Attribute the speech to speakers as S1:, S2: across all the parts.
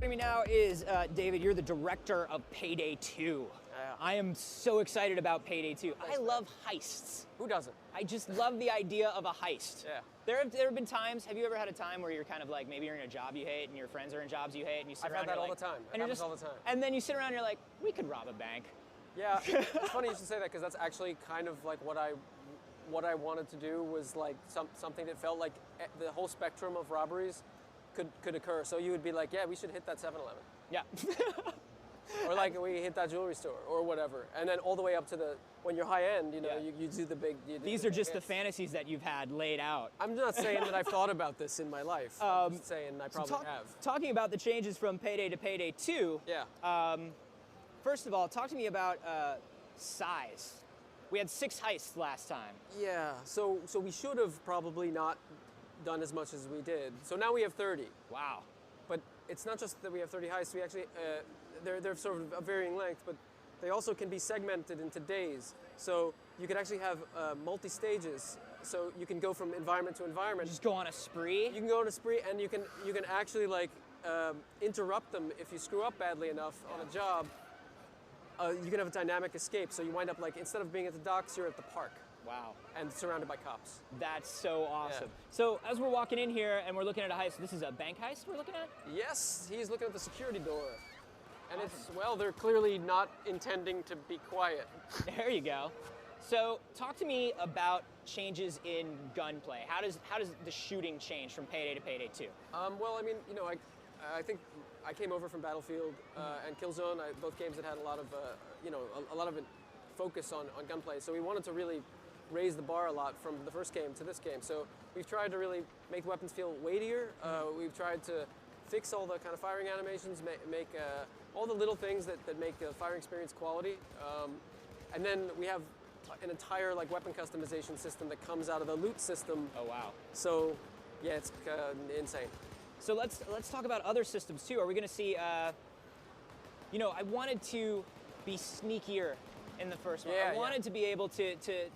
S1: Joining me now is David. You're the director of Payday 2.
S2: Yeah.
S1: I am so excited about Payday 2.
S2: Thanks,
S1: I love heists.
S2: Who doesn't?
S1: I just love the idea of a heist.
S2: Yeah.
S1: There have been times, have you ever had a time where you're kind of like, maybe you're in a job you hate and your friends are in jobs you hate and you sit
S2: I've
S1: around
S2: had that
S1: you're
S2: all
S1: like,
S2: the time. It
S1: and you're
S2: happens
S1: just,
S2: all the time.
S1: And then you sit around and you're like, we could rob a bank.
S2: Yeah, it's funny you should say that because that's actually kind of like what I wanted to do was like something that felt like the whole spectrum of robberies could occur. So you would be like, yeah, we should hit that 7-Eleven.
S1: Yeah.
S2: Or like we hit that jewelry store or whatever. And then all the way up to when you're high end, you know,
S1: Yeah.
S2: you do the big.
S1: These are just the fantasies that you've had laid out.
S2: I'm not saying that I've thought about this in my life. I'm just saying I probably have.
S1: Talking about the changes from Payday to Payday 2.
S2: Yeah.
S1: First of all, talk to me about size. We had 6 heists last time.
S2: Yeah. So we should have probably not done as much as we did. So now we have 30.
S1: Wow.
S2: But it's not just that we have 30 heists. We actually they're sort of a varying length, but they also can be segmented into days. So you can actually have multi-stages. So you can go from environment to environment.
S1: Just go on a spree?
S2: You can go on a spree, and you can actually like interrupt them if you screw up badly enough on a job. You can have a dynamic escape. So you wind up like instead of being at the docks, you're at the park.
S1: Wow.
S2: And surrounded by cops.
S1: That's so awesome.
S2: Yeah.
S1: So as we're walking in here and we're looking at a heist, this is a bank heist we're looking at?
S2: Yes, he's looking at the security door. And it's, well, they're clearly not intending to be quiet.
S1: There you go. So talk to me about changes in gunplay. How does the shooting change from Payday to Payday 2?
S2: Well, I mean, you know, I think I came over from Battlefield and Killzone, both games that had a lot of, you know, a lot of focus on gunplay. So we wanted to really raise the bar a lot from the first game to this game. So we've tried to really make the weapons feel weightier. We've tried to fix all the kind of firing animations, make all the little things that make the firing experience quality. And then we have an entire like weapon customization system that comes out of the loot system.
S1: Oh wow.
S2: So yeah, it's insane.
S1: So let's talk about other systems too. Are we going to see, you know, I wanted to be sneakier in the first one.
S2: Yeah,
S1: I wanted to be able to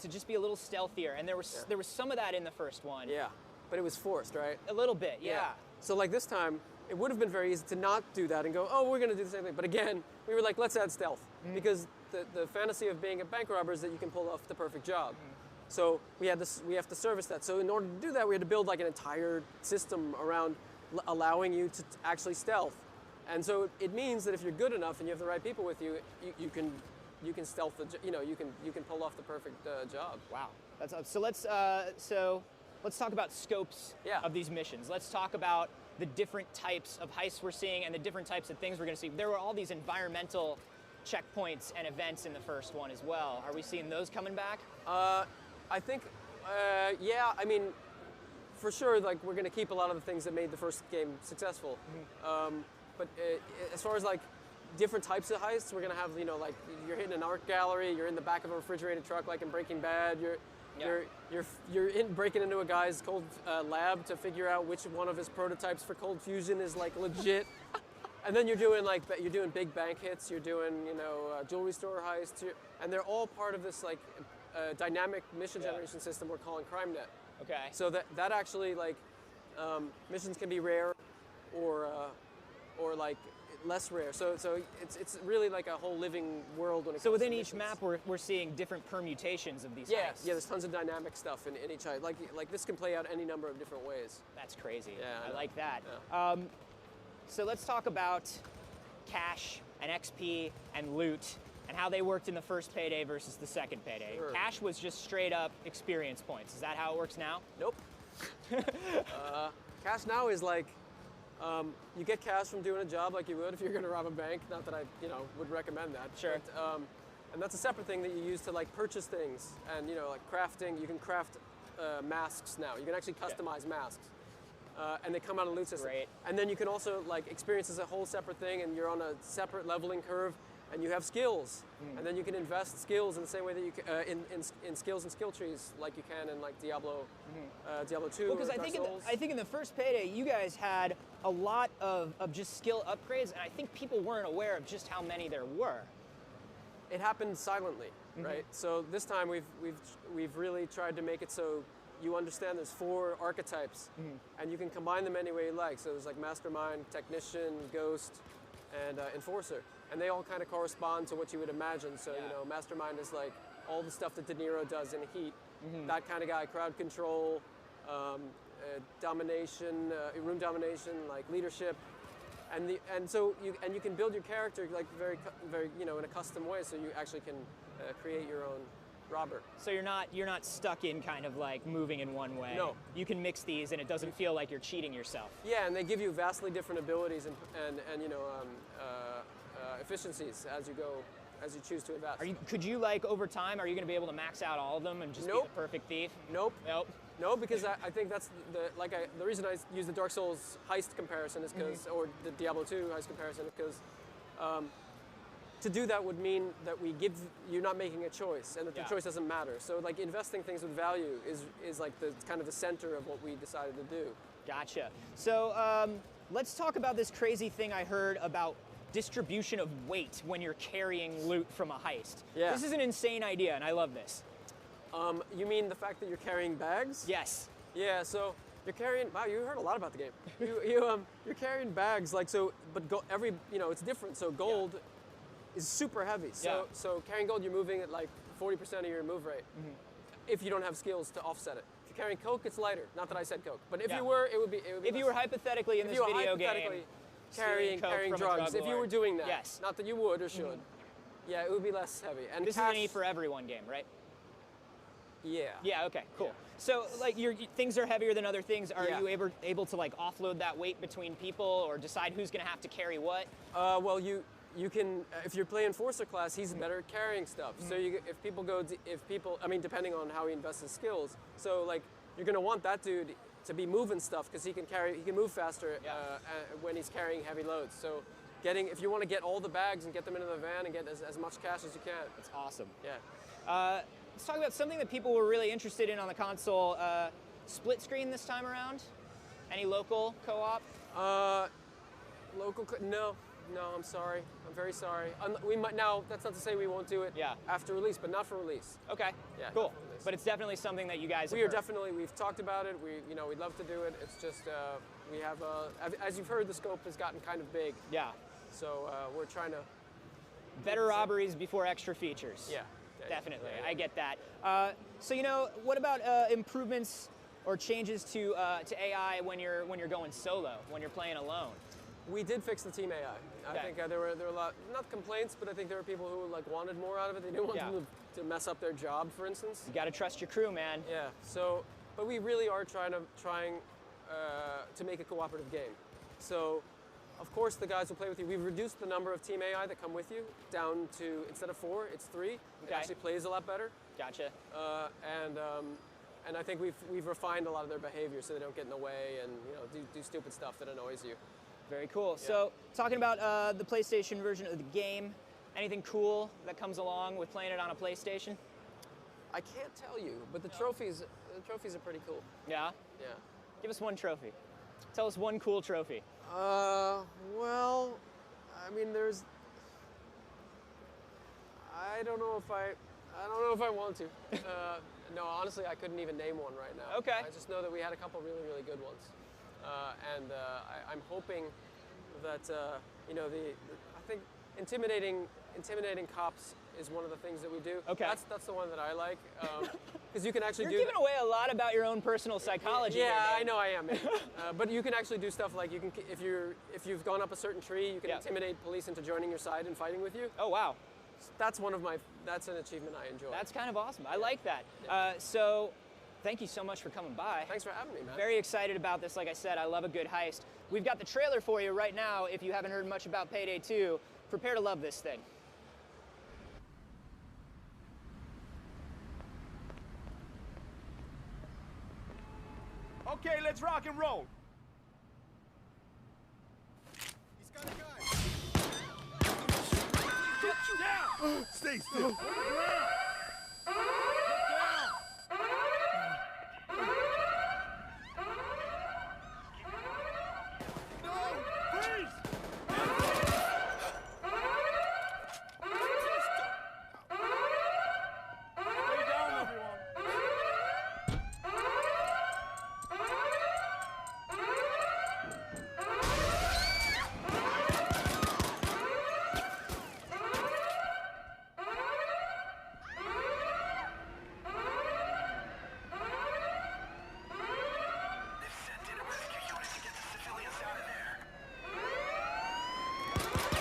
S1: just be a little stealthier, and there was some of that in the first one.
S2: Yeah, but it was forced, right?
S1: A little bit, yeah.
S2: So like this time, it would have been very easy to not do that and go, oh, we're going to do the same thing. But again, we were like, let's add stealth because the fantasy of being a bank robber is that you can pull off the perfect job. So we have to service that. So in order to do that, we had to build like an entire system around allowing you to actually stealth. And so it means that if you're good enough and you have the right people with you, you can stealth you can pull off the perfect job.
S1: Wow, that's so let's talk about scopes of these missions. Let's talk about the different types of heists we're seeing and the different types of things we're going to see. There were all these environmental checkpoints and events in the first one as well. Are we seeing those coming back?
S2: I think, yeah. I mean, for sure. Like we're going to keep a lot of the things that made the first game successful. But as far as like different types of heists, we're gonna have, you know, like you're hitting an art gallery, you're in the back of a refrigerated truck like in Breaking Bad, you're breaking into a guy's cold lab to figure out which one of his prototypes for cold fusion is like legit. And then you're doing big bank hits, you're doing, you know, jewelry store heists, and they're all part of this like dynamic mission generation system we're calling CrimeNet.
S1: Okay.
S2: So that actually like missions can be rare or like less rare. So it's really like a whole living world when it comes to
S1: within
S2: missions.
S1: each map we're seeing different permutations of these heists.
S2: Yeah, there's tons of dynamic stuff in each heist. Like this can play out any number of different ways.
S1: That's crazy.
S2: Yeah,
S1: I like that.
S2: Yeah.
S1: So let's talk about cash and XP and loot and how they worked in the first Payday versus the second Payday.
S2: Sure.
S1: Cash was just straight up experience points. Is that how it works now?
S2: Nope. Cash now is like, you get cash from doing a job like you would if you're going to rob a bank. Not that I, you know, would recommend that.
S1: Sure.
S2: But, and that's a separate thing that you use to like purchase things and, you know, like crafting. You can craft masks now. You can actually customize masks, and they come out of the loot system.
S1: Great.
S2: And then you can also like experience as a whole separate thing, and you're on a separate leveling curve. And you have skills, and then you can invest skills in the same way that you can, in skills and skill trees, like you can in like Diablo 2.
S1: Well, because I think in the first Payday, you guys had a lot of just skill upgrades, and I think people weren't aware of just how many there were.
S2: It happened silently, right? So this time we've really tried to make it so you understand there's 4 archetypes, and you can combine them any way you like. So there's like Mastermind, Technician, Ghost, and Enforcer. And they all kind of correspond to what you would imagine. So, you know, Mastermind is like all the stuff that De Niro does in Heat. That kind of guy, crowd control, domination, room domination, like leadership. And so you can build your character like very you know, in a custom way, so you actually can create your own robber.
S1: So you're not stuck in kind of like moving in one way.
S2: No.
S1: You can mix these and it doesn't feel like you're cheating yourself.
S2: Yeah, and they give you vastly different abilities and you know, efficiencies as you go, as you choose to invest.
S1: Could you like over time, are you going to be able to max out all of them and just be the perfect thief?
S2: Nope.
S1: Nope.
S2: No, because I think that's the reason I use the Dark Souls heist comparison is because, or the Diablo 2 heist comparison is because to do that would mean that you're not making a choice, and that the choice doesn't matter. So like investing things with value is like the kind of the center of what we decided to do.
S1: Gotcha. So let's talk about this crazy thing I heard about distribution of weight when you're carrying loot from a heist.
S2: Yeah.
S1: This is an insane idea, and I love this.
S2: You mean the fact that you're carrying bags?
S1: Yes.
S2: Yeah, so you're carrying, wow, you heard a lot about the game. You're carrying bags, like, so, but you know, it's different. So gold is super heavy. So carrying gold, you're moving at like 40% of your move rate. If you don't have skills to offset it. If you're carrying coke, it's lighter. Not that I said coke, but if you were, it would be
S1: If
S2: less.
S1: you were hypothetically in this video game,
S2: carrying drugs, if you were doing that,
S1: yes.
S2: Not that you would or should, yeah, it would be less heavy. And
S1: this is an E for everyone game, right?
S2: Yeah.
S1: Yeah. Okay. Cool. So, like, things are heavier than other things. Are you able to like offload that weight between people, or decide who's going to have to carry what?
S2: Well, you can if you're playing Enforcer class, he's better at carrying stuff. So if people, I mean, depending on how he invests his skills. So like, you're going to want that dude to be moving stuff because he can move faster when he's carrying heavy loads. So if you want to get all the bags and get them into the van and get as much cash as you can.
S1: That's awesome.
S2: Yeah.
S1: Let's talk about something that people were really interested in on the console. Split screen this time around? Any local co-op?
S2: No, I'm sorry. I'm very sorry. We might now. That's not to say we won't do it after release, but not for release.
S1: Okay. Yeah. Cool. But it's definitely something that you guys.
S2: We've talked about it. We'd love to do it. It's just we have as you've heard, the scope has gotten kind of big.
S1: Yeah.
S2: So we're trying to.
S1: Better robberies before extra features.
S2: Yeah.
S1: Definitely, I get that. So you know, what about improvements or changes to AI when you're going solo, when you're playing alone?
S2: We did fix the team AI. I think there were a lot, not complaints, but I think there were people who like wanted more out of it. They didn't want them to mess up their job, for instance.
S1: You got to trust your crew, man.
S2: Yeah. So, but we really are trying to make a cooperative game. So. Of course, the guys will play with you. We've reduced the number of team AI that come with you down to, instead of 4, it's 3. It actually plays a lot better.
S1: Gotcha.
S2: And I think we've refined a lot of their behavior so they don't get in the way and do stupid stuff that annoys you.
S1: Very cool. Yeah. So, talking about the PlayStation version of the game, anything cool that comes along with playing it on a PlayStation?
S2: I can't tell you, but the trophies are pretty cool.
S1: Yeah?
S2: Yeah.
S1: Give us one trophy. Tell us one cool trophy.
S2: Well, I mean, I don't know if I want to. No, honestly, I couldn't even name one right now.
S1: Okay.
S2: I just know that we had a couple really, really good ones, and I'm hoping that I think intimidating cops is one of the things that we do.
S1: Okay.
S2: That's the one that I like, because you can actually
S1: You're giving away a lot about your own personal psychology.
S2: Yeah,
S1: here,
S2: I know I am. But you can actually do stuff like if you've gone up a certain tree, you can intimidate police into joining your side and fighting with you.
S1: Oh wow.
S2: That's an achievement I enjoy.
S1: That's kind of awesome. I like that. Yeah. So, thank you so much for coming by.
S2: Thanks for having me, man.
S1: Very excited about this. Like I said, I love a good heist. We've got the trailer for you right now. If you haven't heard much about Payday 2, prepare to love this thing.
S3: Okay, let's rock and roll. He's got a guy. Get you down. Stay still. Get down. No, please. Stay down, everyone.
S1: Bye.